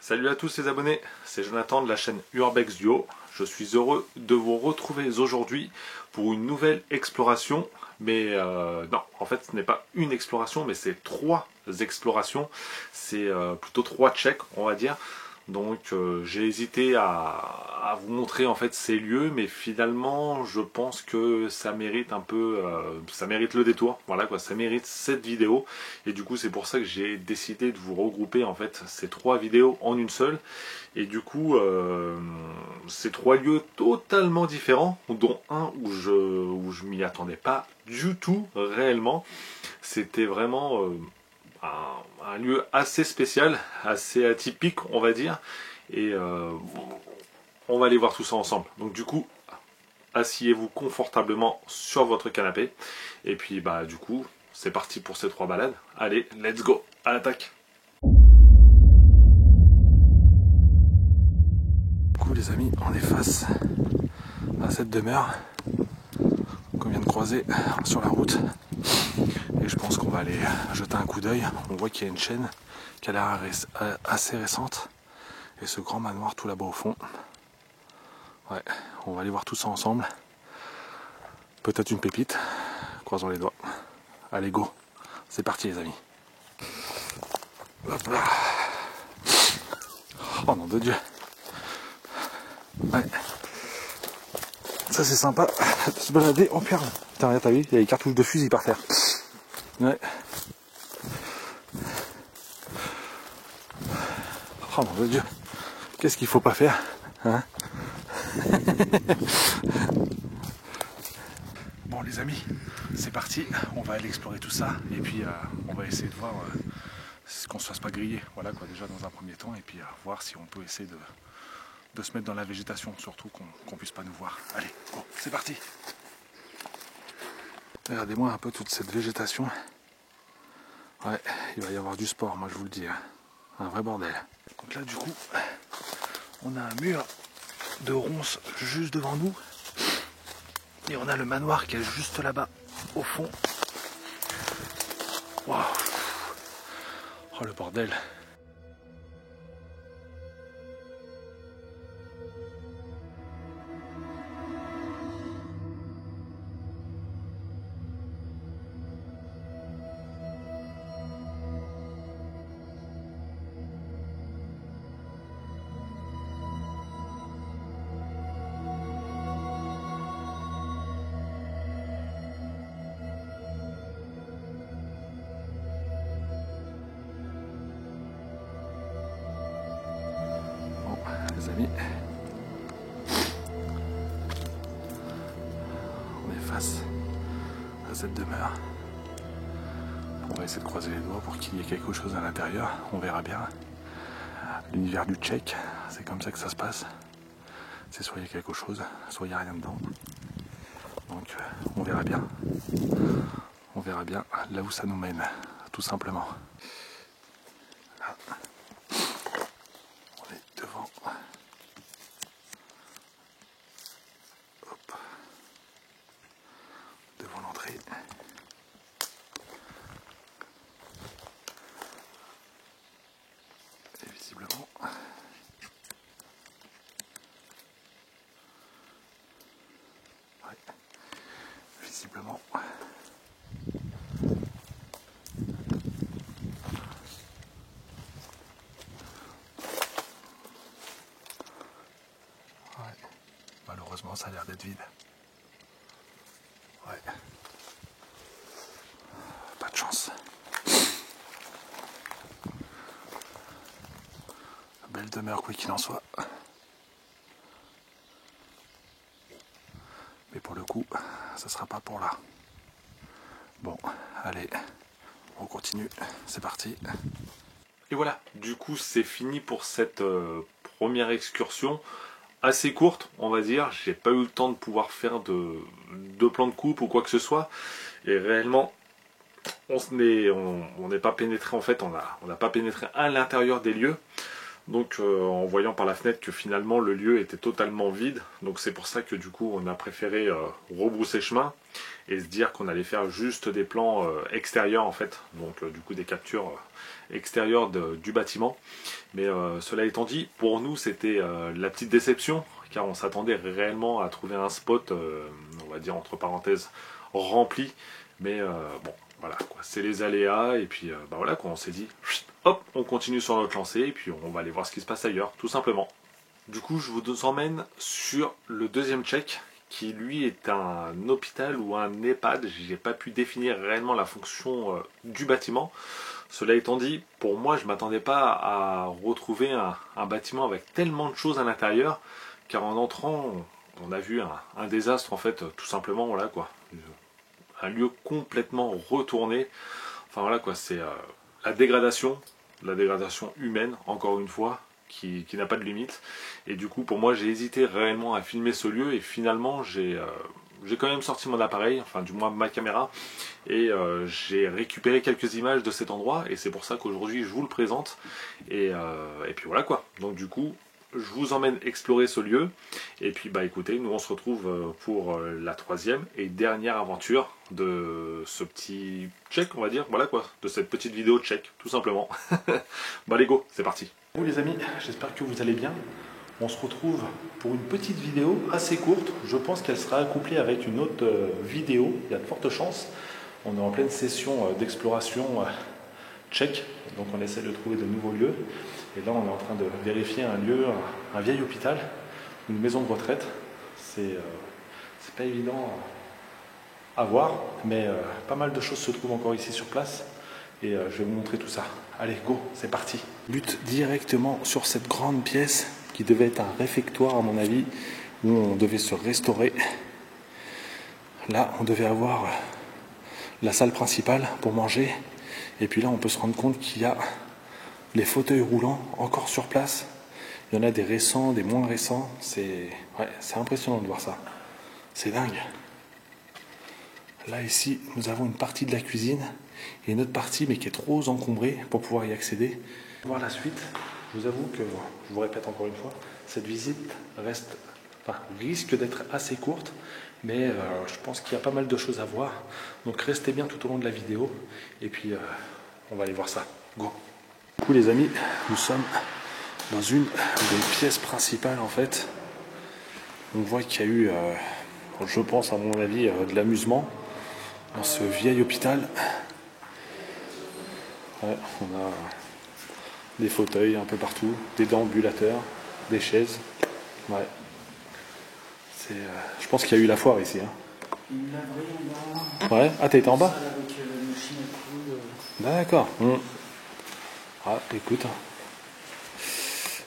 Salut à tous les abonnés, c'est Jonathan de la chaîne Urbex Duo. Je suis heureux de vous retrouver aujourd'hui pour une nouvelle exploration. Mais non, en fait ce n'est pas une exploration, mais c'est 3 explorations. C'est plutôt 3 checks, on va dire. Donc j'ai hésité à vous montrer en fait ces lieux, mais finalement je pense que ça mérite un peu, ça mérite le détour, voilà quoi, ça mérite cette vidéo, et du coup c'est pour ça que j'ai décidé de vous regrouper en fait ces 3 vidéos en une seule, et du coup ces 3 lieux totalement différents, dont un où je m'y attendais pas du tout réellement, c'était vraiment un lieu assez spécial, assez atypique on va dire, et on va aller voir tout ça ensemble. Donc du coup, asseyez-vous confortablement sur votre canapé, et puis bah du coup, c'est parti pour ces 3 balades. Allez, let's go, à l'attaque. Du coup les amis, on est face à cette demeure qu'on vient de croiser sur la route. Et je pense qu'on va aller jeter un coup d'œil. On voit qu'il y a une chaîne qui a l'air assez récente. Et ce grand manoir tout là-bas au fond. Ouais, on va aller voir tout ça ensemble. Peut-être une pépite. Croisons les doigts. Allez, go. C'est parti les amis. Hop là. Oh nom de Dieu. Ouais. Ça c'est sympa de se balader en perle. Putain, regarde, t'as vu, il y a les cartouches de fusil par terre. Ouais. Oh mon Dieu, qu'est-ce qu'il faut pas faire, hein? Bon les amis, c'est parti, on va aller explorer tout ça, et puis on va essayer de voir qu'on ne se fasse pas griller, voilà quoi, déjà dans un premier temps, et puis voir si on peut essayer de se mettre dans la végétation, surtout qu'on puisse pas nous voir. Allez, bon, c'est parti. Regardez-moi un peu toute cette végétation. Ouais, il va y avoir du sport, moi je vous le dis, hein. Un vrai bordel. Donc là du coup, on a un mur de ronces juste devant nous, et on a le manoir qui est juste là-bas, au fond. Waouh! Oh le bordel! Les amis, on est face à cette demeure. On va essayer de croiser les doigts pour qu'il y ait quelque chose à l'intérieur. On verra bien. L'univers du Tchèque, c'est comme ça que ça se passe. C'est soit il y a quelque chose, soit il n'y a rien dedans. Donc on verra bien. On verra bien là où ça nous mène, tout simplement. Là, on est devant. Devant l'entrée. Et visiblement, ouais, visiblement, ouais. Malheureusement, ça a l'air d'être vide. Ouais. Pas de chance. Belle demeure, quoi qu'il en soit. Mais pour le coup, ça sera pas pour là. Bon, allez, on continue. C'est parti. Et voilà, du coup, c'est fini pour cette première excursion. Assez courte, on va dire. J'ai pas eu le temps de pouvoir faire de plan de coupe ou quoi que ce soit. Et réellement, on n'est pas pénétré, en fait, on n'a pas pénétré à l'intérieur des lieux. Donc en voyant par la fenêtre que finalement le lieu était totalement vide, donc c'est pour ça que du coup on a préféré rebrousser chemin et se dire qu'on allait faire juste des plans extérieurs en fait, donc du coup des captures extérieures du bâtiment. Mais cela étant dit, pour nous c'était la petite déception, car on s'attendait réellement à trouver un spot, on va dire entre parenthèses, rempli, mais bon. Voilà, quoi, c'est les aléas, et puis bah voilà, quoi, on s'est dit, hop, on continue sur notre lancée, et puis on va aller voir ce qui se passe ailleurs, tout simplement. Du coup, je vous emmène sur le deuxième check, qui lui est un hôpital ou un EHPAD. J'ai pas pu définir réellement la fonction du bâtiment. Cela étant dit, pour moi, je m'attendais pas à retrouver un bâtiment avec tellement de choses à l'intérieur, car en entrant, on a vu un désastre, en fait, tout simplement, voilà, quoi. Un lieu complètement retourné. Enfin voilà quoi, c'est la dégradation humaine, encore une fois, qui n'a pas de limite. Et du coup, pour moi, j'ai hésité réellement à filmer ce lieu, et finalement, j'ai quand même sorti mon appareil, enfin du moins ma caméra, et j'ai récupéré quelques images de cet endroit, et c'est pour ça qu'aujourd'hui, je vous le présente. Et puis voilà quoi. Donc du coup, je vous emmène explorer ce lieu. Et puis bah écoutez, nous on se retrouve pour la troisième et dernière aventure de ce petit check, on va dire, voilà quoi, de cette petite vidéo check, tout simplement. Bah les go, c'est parti. Bonjour les amis, j'espère que vous allez bien. On se retrouve pour une petite vidéo assez courte. Je pense qu'elle sera accouplée avec une autre vidéo, il y a de fortes chances. On est en pleine session d'exploration check, donc on essaie de trouver de nouveaux lieux. Et là, on est en train de vérifier un lieu, un vieil hôpital, une maison de retraite. C'est pas évident à voir, mais pas mal de choses se trouvent encore ici sur place. Et je vais vous montrer tout ça. Allez, go, c'est parti. But directement sur cette grande pièce qui devait être un réfectoire, à mon avis, où on devait se restaurer. Là, on devait avoir la salle principale pour manger. Et puis là, on peut se rendre compte qu'il y a les fauteuils roulants encore sur place. Il y en a des récents, des moins récents. C'est impressionnant de voir ça. C'est dingue. Là, ici, nous avons une partie de la cuisine et une autre partie, mais qui est trop encombrée pour pouvoir y accéder. Pour voir la suite, je vous avoue que, je vous répète encore une fois, cette visite risque d'être assez courte, mais je pense qu'il y a pas mal de choses à voir. Donc restez bien tout au long de la vidéo et puis on va aller voir ça. Go! Du coup les amis, nous sommes dans une des pièces principales en fait. On voit qu'il y a eu, je pense à mon avis, de l'amusement dans ce vieil hôpital. Ouais, on a des fauteuils un peu partout, des déambulateurs, des chaises. Ouais. Je pense qu'il y a eu la foire ici. Hein. Ouais, ah t'as été en bas? D'accord. Ah, écoute.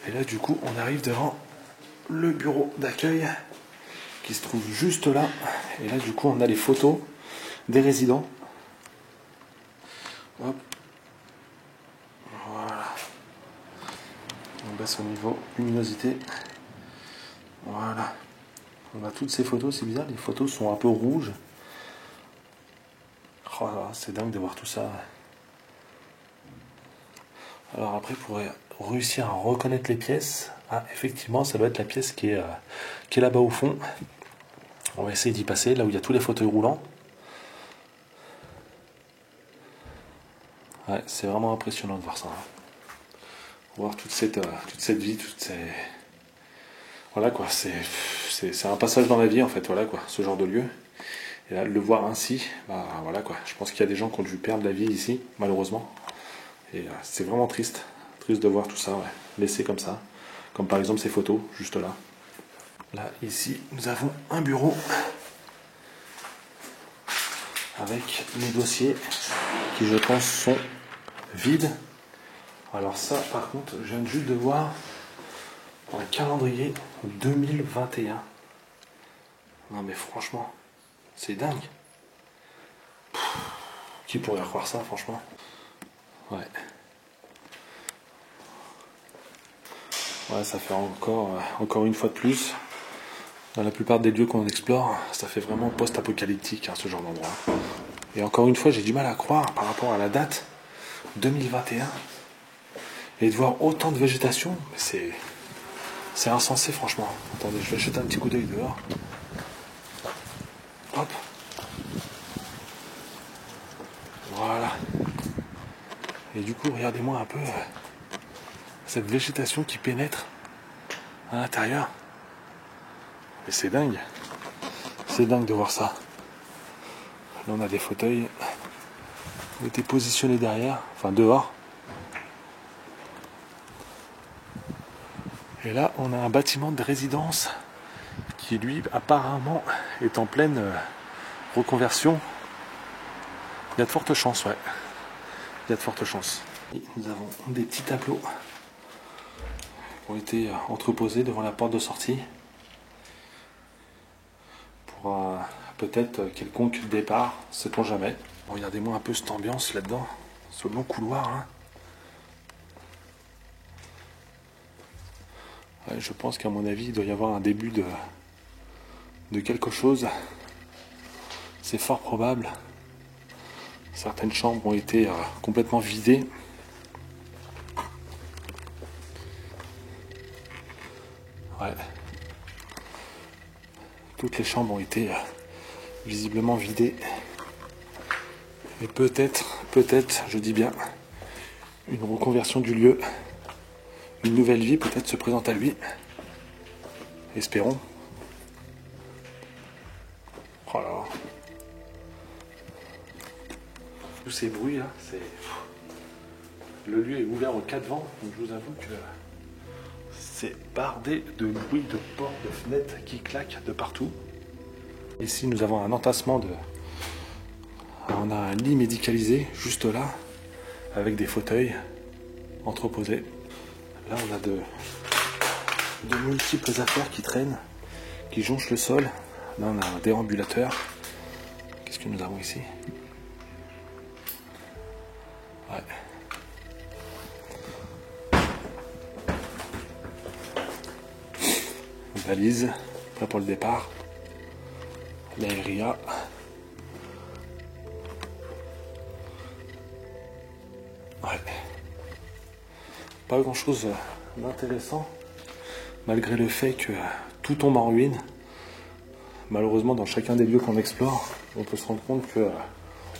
Et là, du coup, on arrive devant le bureau d'accueil qui se trouve juste là. Et là, du coup, on a les photos des résidents. Hop. Voilà. On baisse au niveau luminosité. Voilà. On a toutes ces photos, c'est bizarre, les photos sont un peu rouges. Oh, c'est dingue de voir tout ça. Alors après, pour réussir à reconnaître les pièces, effectivement, ça doit être la pièce qui est là-bas au fond. On va essayer d'y passer, là où il y a tous les fauteuils roulants. Ouais, c'est vraiment impressionnant de voir ça. Voir toute cette vie, toutes ces... Voilà quoi, c'est un passage dans la vie en fait, voilà quoi, ce genre de lieu. Et là, le voir ainsi, bah voilà quoi, je pense qu'il y a des gens qui ont dû perdre la vie ici, malheureusement. Et c'est vraiment triste de voir tout ça, ouais, laissé comme ça. Comme par exemple ces photos, juste là. Là, ici, nous avons un bureau avec les dossiers qui, je pense, sont vides. Alors ça, par contre, je viens juste de voir un calendrier 2021. Non mais franchement, c'est dingue. Qui pourrait croire ça, franchement? Ouais. Ouais, ça fait encore une fois de plus. Dans la plupart des lieux qu'on explore, ça fait vraiment post-apocalyptique, hein, ce genre d'endroit. Et encore une fois, j'ai du mal à croire par rapport à la date 2021. Et de voir autant de végétation, c'est insensé franchement. Attendez, je vais jeter un petit coup d'œil dehors. Hop. Voilà. Et du coup, regardez-moi un peu cette végétation qui pénètre à l'intérieur. Et c'est dingue. C'est dingue de voir ça. Là, on a des fauteuils qui ont été positionnés derrière, enfin dehors. Et là, on a un bâtiment de résidence qui, lui, apparemment, est en pleine reconversion. Il y a de fortes chances, ouais. Il y a de fortes chances. Et nous avons des petits tableaux qui ont été entreposés devant la porte de sortie pour peut-être quelconque départ, sait-on jamais. Regardez-moi un peu cette ambiance là-dedans, ce long couloir. Hein. Ouais, je pense qu'à mon avis, il doit y avoir un début de quelque chose. C'est fort probable. Certaines chambres ont été complètement vidées. Ouais. Toutes les chambres ont été visiblement vidées. Et peut-être, je dis bien, une reconversion du lieu, une nouvelle vie peut-être se présente à lui. Espérons. Oh là là. Tous ces bruits là, c'est... Le lieu est ouvert aux 4 vents, donc je vous avoue que c'est bardé de bruits de portes, de fenêtres qui claquent de partout. Ici nous avons un entassement de... On a un lit médicalisé juste là, avec des fauteuils entreposés. Là on a de multiples affaires qui traînent, qui jonchent le sol. Là on a un déambulateur. Qu'est-ce que nous avons ici? Ouais. Une valise, prêt pour le départ. L'aéria. Ouais. Pas grand chose d'intéressant, malgré le fait que tout tombe en ruine. Malheureusement, dans chacun des lieux qu'on explore, on peut se rendre compte que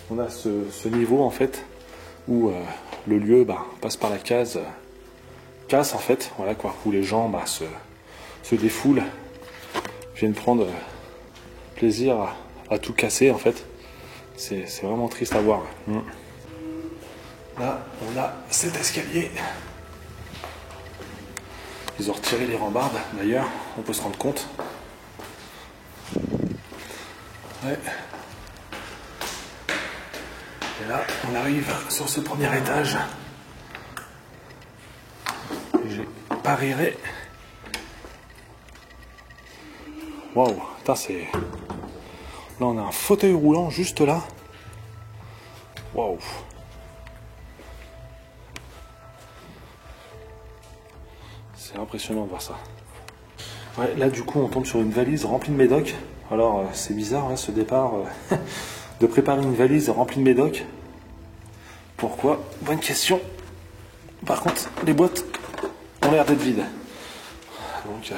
on a ce niveau en fait où le lieu passe par la casse en fait, voilà quoi, où les gens se défoulent, viennent prendre plaisir à tout casser en fait. C'est vraiment triste à voir. Là, on a cet escalier. Ils ont retiré les rambardes, d'ailleurs, on peut se rendre compte. Ouais. Et là, on arrive sur ce premier étage. J'ai parierai. Waouh, putain, c'est... Là, on a un fauteuil roulant juste là. Waouh. C'est impressionnant de voir ça. Ouais, là, du coup, on tombe sur une valise remplie de médocs. Alors, c'est bizarre, hein, ce départ, de préparer une valise remplie de médocs. Pourquoi? Bonne question. Par contre, les boîtes ont l'air d'être vides. Donc...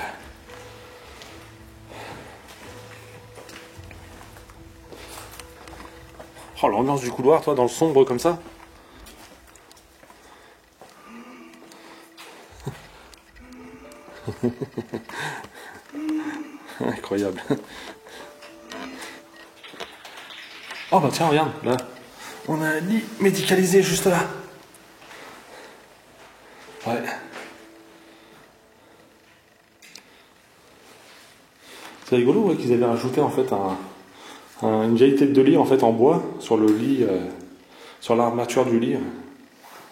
Oh, l'ambiance du couloir, toi, dans le sombre comme ça. Incroyable. Oh bah tiens, regarde, là. On a un lit médicalisé juste là. Ouais. C'est rigolo ouais, qu'ils avaient rajouté en fait une vieille tête de lit en fait en bois sur le lit, sur l'armature du lit.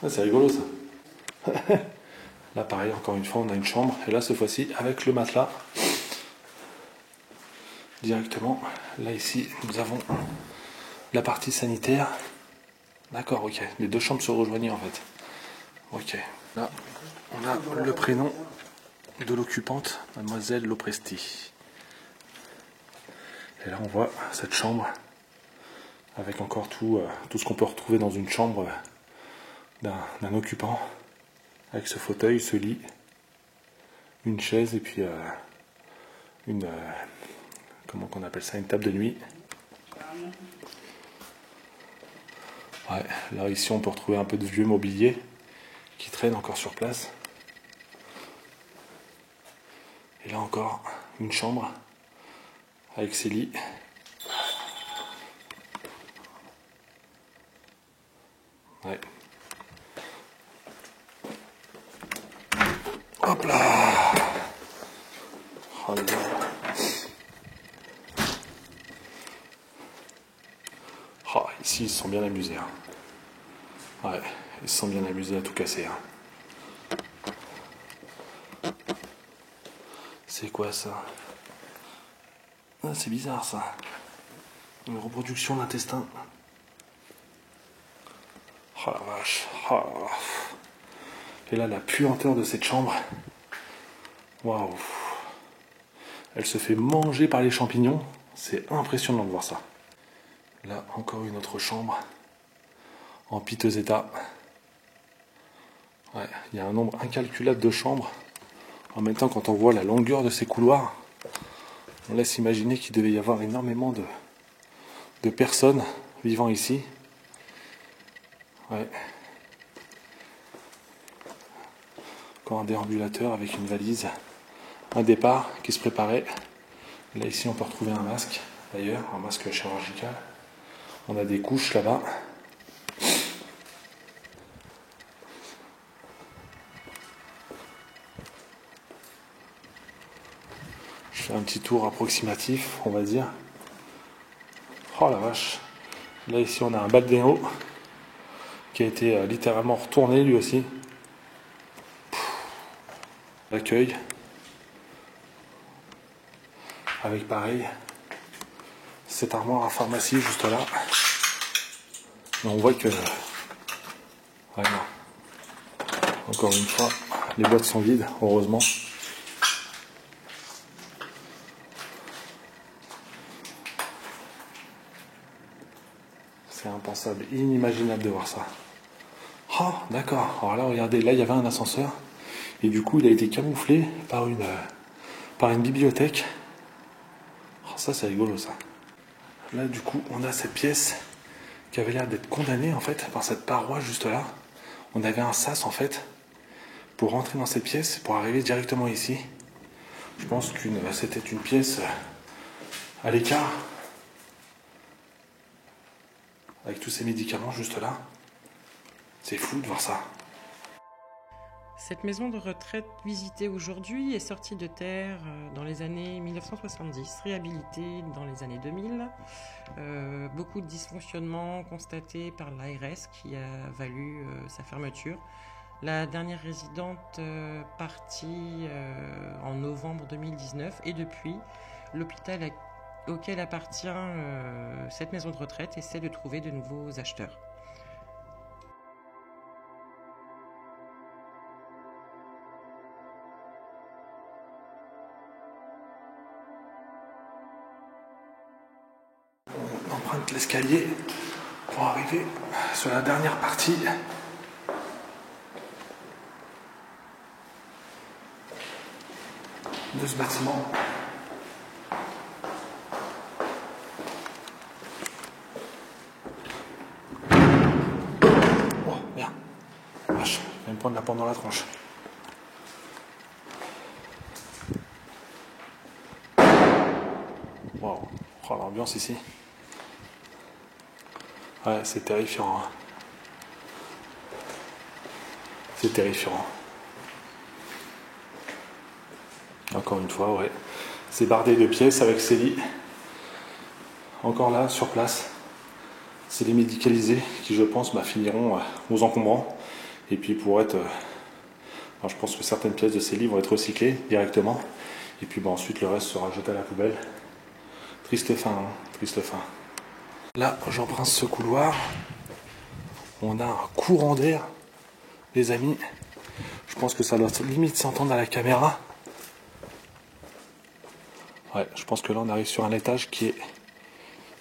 Ouais, c'est rigolo ça. Là pareil, encore une fois, on a une chambre et là cette fois-ci avec le matelas directement. Là ici, nous avons la partie sanitaire. D'accord, ok. Les deux chambres se rejoignaient en fait. Ok. Là, on a le prénom de l'occupante, mademoiselle Lopresti. Et là, on voit cette chambre avec encore tout ce qu'on peut retrouver dans une chambre d'un occupant. avec ce fauteuil, ce lit, une chaise et puis une comment qu'on appelle ça, une table de nuit. Ouais, là ici on peut retrouver un peu de vieux mobilier qui traîne encore sur place. Et là encore une chambre avec ses lits. Ouais. Hop là. Oh là là. Oh, ici ils se sont bien amusés. Hein. Ouais, ils se sont bien amusés à tout casser. Hein. C'est quoi ça? Ah, c'est bizarre ça. Une reproduction d'intestin. Oh la vache. Oh là là. Et là, la puanteur de cette chambre. Waouh. Elle se fait manger par les champignons. C'est impressionnant de voir ça. Là, encore une autre chambre. En piteux état. Ouais, il y a un nombre incalculable de chambres. En même temps, quand on voit la longueur de ces couloirs, on laisse imaginer qu'il devait y avoir énormément de personnes vivant ici. Ouais. Encore un déambulateur avec une valise. Un départ qui se préparait. Là, ici, on peut retrouver un masque, d'ailleurs, un masque chirurgical. On a des couches là-bas. Je fais un petit tour approximatif, on va dire. Oh la vache. Là, ici, on a un balnéo qui a été littéralement retourné, lui aussi. L'accueil. Avec pareil, cette armoire à pharmacie juste là. Et on voit que, vraiment, encore une fois, les boîtes sont vides, heureusement. C'est impensable, inimaginable de voir ça. Oh, d'accord. Alors là, regardez, là, il y avait un ascenseur. Et du coup, il a été camouflé par une bibliothèque. Oh, ça, c'est rigolo, ça. Là, du coup, on a cette pièce qui avait l'air d'être condamnée, en fait, par cette paroi juste là. On avait un sas, en fait, pour rentrer dans cette pièce, pour arriver directement ici. Je pense que c'était une pièce à l'écart, avec tous ces médicaments juste là. C'est fou de voir ça. Cette maison de retraite visitée aujourd'hui est sortie de terre dans les années 1970, réhabilitée dans les années 2000. Beaucoup de dysfonctionnements constatés par l'ARS qui a valu sa fermeture. La dernière résidente partie en novembre 2019 et depuis, l'hôpital auquel appartient cette maison de retraite essaie de trouver de nouveaux acheteurs. On emprunte l'escalier pour arriver sur la dernière partie. De ce bâtiment. Oh merde, vache, je vais me prendre la pente dans la tronche. Wow, oh, l'ambiance ici. Ouais, c'est terrifiant. Hein. C'est terrifiant. Encore une fois, ouais. C'est bardé de pièces avec ses lits. Encore là, sur place. C'est les médicalisés qui, je pense, finiront aux encombrants. Et puis pour être... alors, je pense que certaines pièces de ces lits vont être recyclées directement. Et puis ensuite, le reste sera jeté à la poubelle. Triste fin, hein, triste fin. Là, j'emprunte ce couloir. On a un courant d'air, les amis. Je pense que ça doit limite s'entendre à la caméra. Ouais, je pense que là on arrive sur un étage qui est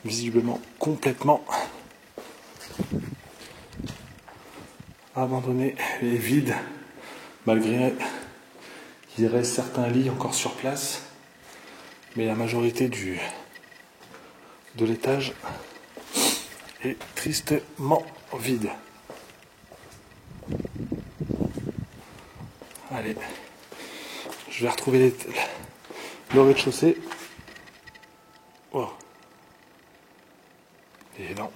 visiblement complètement abandonné et vide. malgré qu'il reste certains lits encore sur place, mais la majorité de l'étage est tristement vide. Allez, je vais retrouver le rez-de-chaussée. Oh. Et non.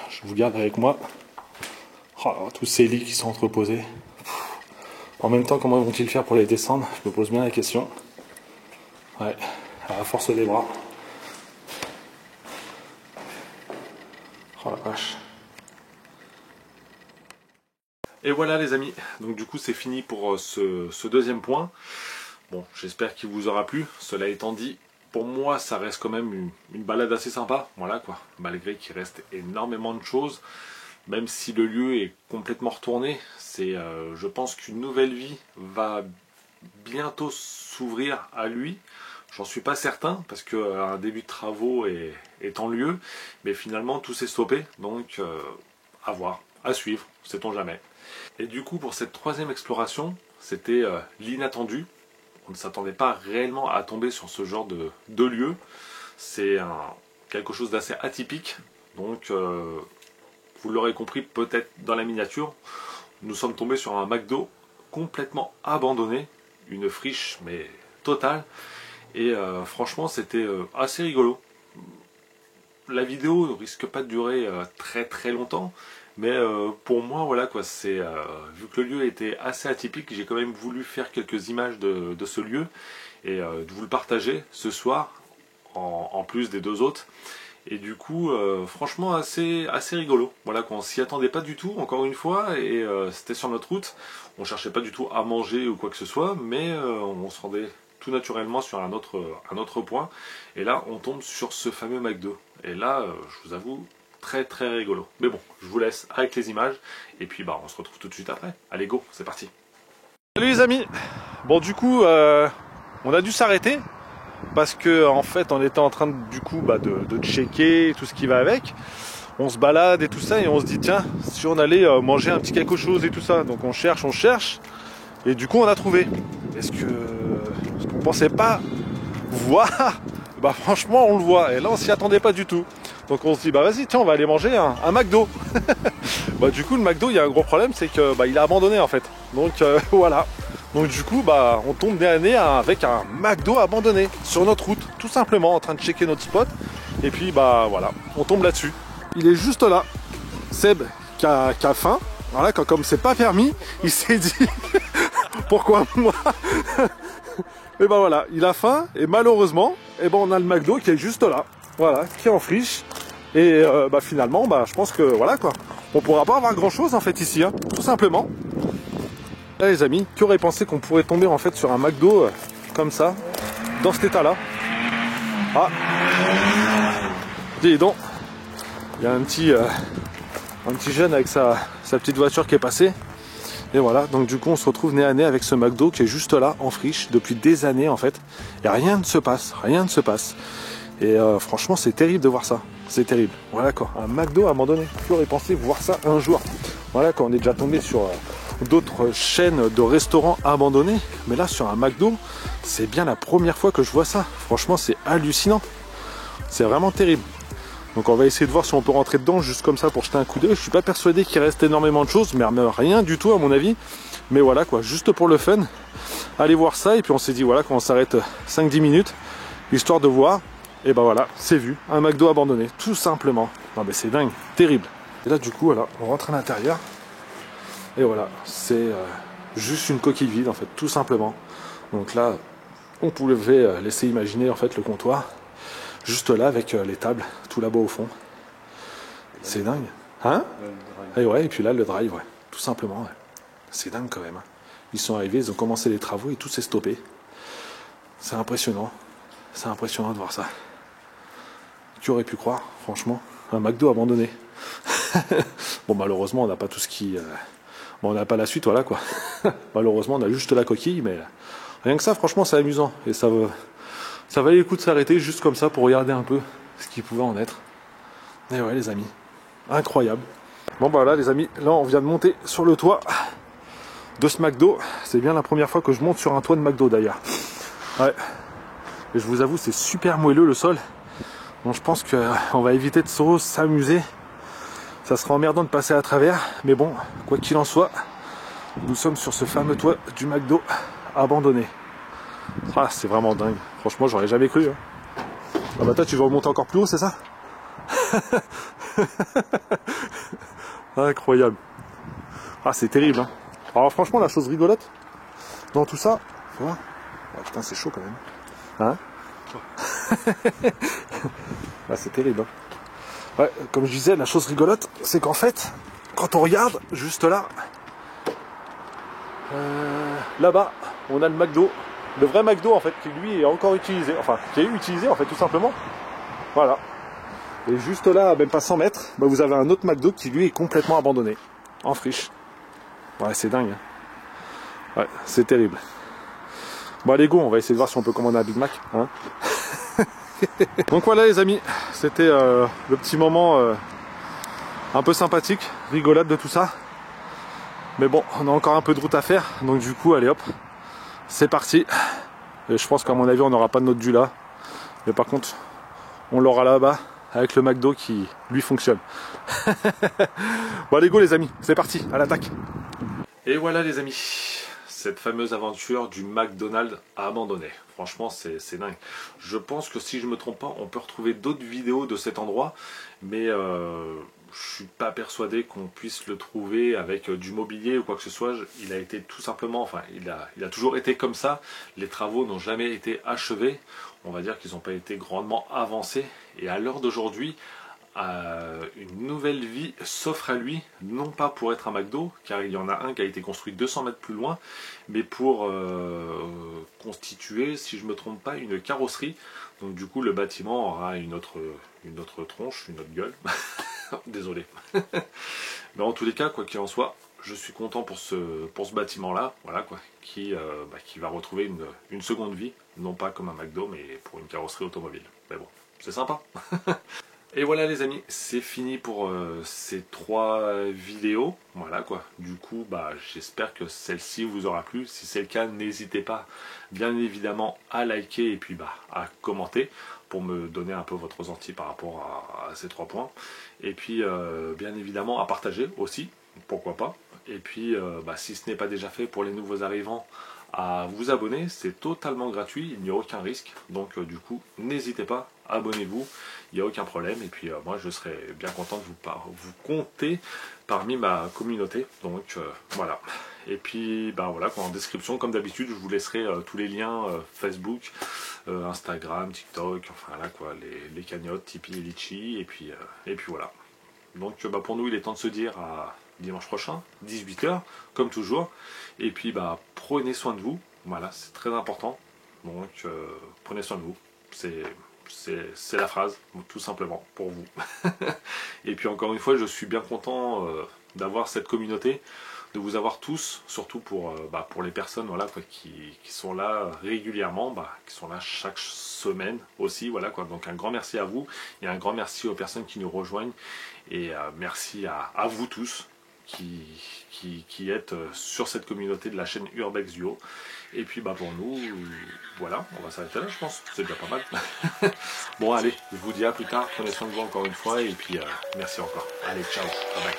Je vous garde avec moi. Oh là, tous ces lits qui sont entreposés. En même temps, comment vont-ils faire pour les descendre? Je me pose bien la question. Ouais, à la force des bras. Oh la vache. Et voilà les amis, donc du coup c'est fini pour ce deuxième point. Bon, j'espère qu'il vous aura plu. Cela étant dit, pour moi ça reste quand même une balade assez sympa. Voilà quoi, malgré qu'il reste énormément de choses. Même si le lieu est complètement retourné, je pense qu'une nouvelle vie va bientôt s'ouvrir à lui. J'en suis pas certain parce qu'un début de travaux est en lieu. Mais finalement tout s'est stoppé, donc à voir, à suivre, sait-on jamais. Et du coup pour cette troisième exploration, c'était l'inattendu. On ne s'attendait pas réellement à tomber sur ce genre de lieu. C'est quelque chose d'assez atypique. Donc vous l'aurez compris peut-être dans la miniature, nous sommes tombés sur un McDo complètement abandonné. Une friche mais totale. Et franchement c'était assez rigolo. La vidéo ne risque pas de durer très longtemps. Mais pour moi, voilà quoi, vu que le lieu était assez atypique, j'ai quand même voulu faire quelques images de ce lieu et de vous le partager ce soir, en plus des deux autres. Et du coup, franchement, assez rigolo. Voilà quoi, on s'y attendait pas du tout, encore une fois, et c'était sur notre route. On cherchait pas du tout à manger ou quoi que ce soit, mais on se rendait tout naturellement sur un autre point. Et là, on tombe sur ce fameux McDo. Et là, je vous avoue, très rigolo. Mais bon, je vous laisse avec les images et puis bah on se retrouve tout de suite après. Allez go, c'est parti. Salut les amis. Bon du coup on a dû s'arrêter parce que en fait on était en train de checker tout ce qui va avec. On se balade et tout ça et on se dit tiens si on allait manger un petit quelque chose et tout ça. Donc on cherche et du coup on a trouvé. Est-ce qu'on pensait pas voir? Bah franchement on le voit et là on s'y attendait pas du tout. Donc on se dit bah vas-y tiens on va aller manger un McDo. Bah du coup le McDo il y a un gros problème, c'est que bah il a abandonné en fait. Donc voilà. Donc du coup bah on tombe nez à nez avec un McDo abandonné sur notre route, tout simplement en train de checker notre spot. Et puis bah voilà, on tombe là-dessus. Il est juste là. Seb qui a faim. Voilà, comme c'est pas permis, il s'est dit pourquoi moi. Et ben voilà, il a faim et malheureusement, et ben on a le McDo qui est juste là. Voilà, qui est en friche. Et bah finalement, bah je pense que voilà quoi. On pourra pas avoir grand chose en fait ici, hein, tout simplement. Là les amis, qui aurait pensé qu'on pourrait tomber en fait sur un McDo comme ça, dans cet état là. Ah, dis donc, il y a un petit jeune avec sa petite voiture qui est passée. Et voilà, donc du coup on se retrouve nez à nez avec ce McDo qui est juste là en friche depuis des années en fait. Et rien ne se passe, Et franchement c'est terrible de voir ça, c'est terrible. Voilà quoi, un McDo abandonné. Qui aurait pensé voir ça un jour? Voilà quoi, on est déjà tombé sur d'autres chaînes de restaurants abandonnés. Mais là sur un McDo, c'est bien la première fois que je vois ça. Franchement c'est hallucinant. C'est vraiment terrible. Donc on va essayer de voir si on peut rentrer dedans juste comme ça pour jeter un coup d'œil. Je suis pas persuadé qu'il reste énormément de choses, mais rien du tout à mon avis. Mais voilà quoi, juste pour le fun. Allez voir ça et puis on s'est dit voilà qu'on s'arrête 5-10 minutes, histoire de voir. Et ben voilà, c'est vu, un McDo abandonné, tout simplement. Non mais c'est dingue, terrible. Et là du coup voilà, on rentre à l'intérieur. Et voilà, c'est juste une coquille vide en fait, tout simplement. Donc là, on pouvait laisser imaginer en fait le comptoir. Juste là avec les tables, tout là-bas au fond. C'est dingue. Hein? Et ouais, et puis là le drive, ouais. Tout simplement. Ouais. C'est dingue quand même. Ils sont arrivés, ils ont commencé les travaux et tout s'est stoppé. C'est impressionnant. C'est impressionnant de voir ça. Qui aurait pu croire, franchement, un McDo abandonné. Bon malheureusement on n'a pas tout ce qui... Bon on n'a pas la suite, voilà quoi. Malheureusement on a juste la coquille, mais rien que ça franchement c'est amusant. Et ça valait le coup de s'arrêter juste comme ça pour regarder un peu ce qu'il pouvait en être. Et ouais les amis, incroyable. Bon bah là les amis, là on vient de monter sur le toit de ce McDo. C'est bien la première fois que je monte sur un toit de McDo d'ailleurs. Ouais. Et je vous avoue c'est super moelleux le sol. Donc je pense qu'on va éviter de s'amuser. Ça sera emmerdant de passer à travers. Mais bon, quoi qu'il en soit, nous sommes sur ce fameux toit du McDo abandonné. Ah c'est vraiment dingue. Franchement j'aurais jamais cru. Hein. Ah bah toi tu veux remonter encore plus haut, c'est ça? Incroyable. Ah c'est terrible hein. Alors franchement la chose rigolote dans tout ça, oh, putain c'est chaud quand même. Hein? Ah c'est terrible hein. Ouais, comme je disais, la chose rigolote, c'est qu'en fait, quand on regarde juste là, là-bas, on a le McDo, le vrai McDo en fait, qui lui est encore utilisé, enfin qui est utilisé en fait tout simplement. Voilà. Et juste là, à même pas 100 mètres, bah, vous avez un autre McDo qui lui est complètement abandonné, en friche. Ouais, c'est dingue. Hein. Ouais, c'est terrible. Bon allez go, on va essayer de voir si on peut commander un Big Mac. Hein. Donc voilà les amis, c'était le petit moment un peu sympathique, rigolade de tout ça. Mais bon, on a encore un peu de route à faire, donc du coup, allez hop, c'est parti. Et je pense qu'à mon avis, on n'aura pas de notre dû là. Mais par contre, on l'aura là-bas, avec le McDo qui, lui, fonctionne. Bon allez go les amis, c'est parti, à l'attaque. Et voilà les amis, cette fameuse aventure du McDonald's abandonné. Franchement, c'est dingue. Je pense que si je ne me trompe pas, on peut retrouver d'autres vidéos de cet endroit, mais je suis pas persuadé qu'on puisse le trouver avec du mobilier ou quoi que ce soit. Il a été tout simplement, enfin, il a toujours été comme ça. Les travaux n'ont jamais été achevés. On va dire qu'ils n'ont pas été grandement avancés. Et à l'heure d'aujourd'hui, une nouvelle vie s'offre à lui, non pas pour être un McDo, car il y en a un qui a été construit 200 mètres plus loin, mais pour constituer, si je ne me trompe pas, une carrosserie. Donc du coup le bâtiment aura une autre tronche, une autre gueule. Désolé. Mais en tous les cas, quoi qu'il en soit, je suis content pour ce bâtiment là, voilà quoi, qui va retrouver une seconde vie, non pas comme un McDo, mais pour une carrosserie automobile. Mais bon, c'est sympa. Et voilà les amis, c'est fini pour ces 3 vidéos. Voilà quoi. Du coup, j'espère que celle-ci vous aura plu. Si c'est le cas, n'hésitez pas bien évidemment à liker et puis à commenter pour me donner un peu votre ressenti par rapport à ces 3 points. Et puis bien évidemment à partager aussi, pourquoi pas. Et puis si ce n'est pas déjà fait, pour les nouveaux arrivants, à vous abonner, c'est totalement gratuit, il n'y a aucun risque, donc du coup n'hésitez pas, abonnez-vous, il n'y a aucun problème, et puis moi je serai bien content de vous compter parmi ma communauté, donc voilà. Et puis voilà, en description comme d'habitude je vous laisserai tous les liens Facebook, Instagram, TikTok, enfin là quoi, les cagnottes, Tipeee, Litchi, et puis voilà. Donc pour nous il est temps de se dire à dimanche prochain, 18 h, comme toujours. Et puis prenez soin de vous, voilà, c'est très important. Donc prenez soin de vous, c'est la phrase, tout simplement, pour vous. Et puis encore une fois, je suis bien content d'avoir cette communauté, de vous avoir tous, surtout pour les personnes voilà, quoi, qui sont là régulièrement, qui sont là chaque semaine aussi. Voilà, quoi. Donc un grand merci à vous et un grand merci aux personnes qui nous rejoignent. Et merci à vous tous qui êtes sur cette communauté de la chaîne Urbex Duo. Et puis pour nous, voilà, on va s'arrêter là je pense, c'est déjà pas mal. Bon allez, je vous dis à plus tard, prenez soin de vous encore une fois et puis merci encore. Allez, ciao, bye bye.